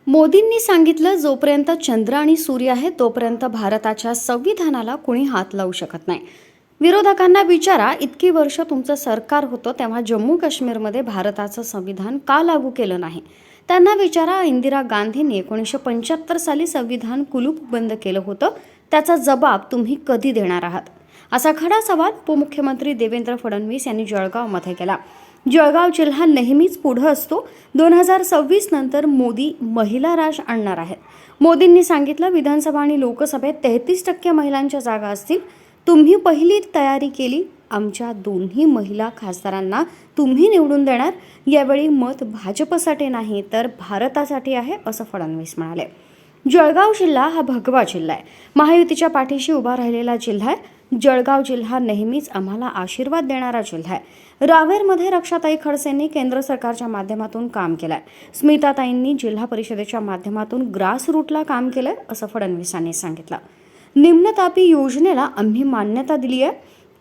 मोदींनी सांगितलं, जोपर्यंत चंद्र आणि सूर्य आहे तोपर्यंत भारताच्या संविधानाला कुणी हात लावू शकत नाही. विरोधकांना विचारा, इतकी वर्ष तुमचं सरकार होतं तेव्हा जम्मू काश्मीरमध्ये भारताचं संविधान का लागू केलं नाही? त्यांना विचारा, इंदिरा गांधींनी 1975 साली संविधान कुलूप बंद केलं होतं, त्याचा जबाब तुम्ही कधी देणार आहात? असा खडा सवाल उपमुख्यमंत्री देवेंद्र फडणवीस यांनी जळगावमध्ये केला. जळगाव जिल्हा नेहमीच पुढे असतो. 2026 नंतर मोदी महिला राज आणणार आहेत. मोदींनी सांगितलं, विधानसभा आणि लोकसभेत 33% महिलांच्या जागा असतील. तुम्ही पहिली तयारी केली. आमच्या दोन्ही महिला खासदारांना तुम्ही निवडून देणार. यावेळी मत भाजपसाठी नाही तर भारतासाठी आहे, असं फडणवीस म्हणाले. जळगाव जिल्हा हा भगवा जिल्हा आहे. महायुतीच्या पाठीशी उभा राहिलेला जिल्हा आहे. जळगाव जिल्हा नेहमीच आम्हाला आशीर्वाद देणारा जिल्हा आहे. रावेरमध्ये रक्षाताई खडसेंनी केंद्र सरकारच्या माध्यमातून काम केलंय. स्मिताताईंनी जिल्हा परिषदेच्या माध्यमातून ग्रास रूटला काम केलंय, असं फडणवीसांनी सांगितलं. निम्नतापी योजनेला आम्ही मान्यता दिली आहे.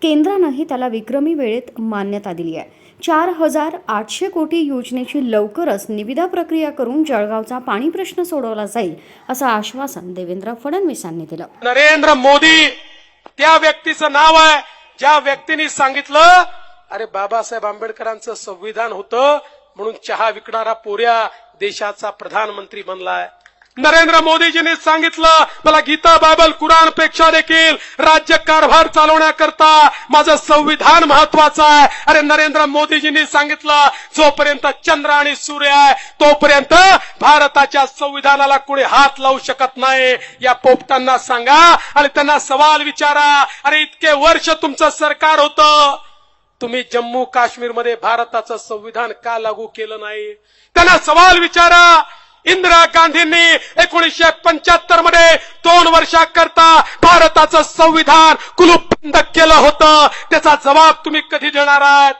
केंद्रानंही त्याला विक्रमी वेळेत मान्यता दिली आहे. 4,800 कोटी योजनेची लवकरच निविदा प्रक्रिया करून जळगावचा पाणी प्रश्न सोडवला जाईल, असं आश्वासन देवेंद्र फडणवीसांनी दिलं. नरेंद्र मोदी त्या व्यक्तीचं नाव आहे ज्या व्यक्तीने सांगितलं, अरे बाबासाहेब आंबेडकरांचं संविधान होतं म्हणून चहा विकणारा पोऱ्या देशाचा प्रधानमंत्री बनलाय. नरेंद्र मोदीजींनी सांगितलं, मला गीता बायबल कुराण पेक्षा देखील राज्य कारभार चालवण्याकरता माझं संविधान महत्वाचं आहे. अरे नरेंद्र मोदीजींनी सांगितलं, जोपर्यंत चंद्र आणि सूर्य आहे तोपर्यंत भारताच्या संविधानाला कोणी हात लावू शकत नाही. या पोपटांना सांगा आणि त्यांना सवाल विचारा, अरे इतके वर्ष तुमचं सरकार होतं, तुम्ही जम्मू काश्मीरमध्ये भारताचं संविधान का लागू केलं नाही? त्यांना सवाल विचारा. इंदिरा गांधींनी 1975 मध्ये 2 वर्षाकरता भारताचं संविधान कुलूप बंद केलं होतं, त्याचा जबाब तुम्ही कधी देणार आहात?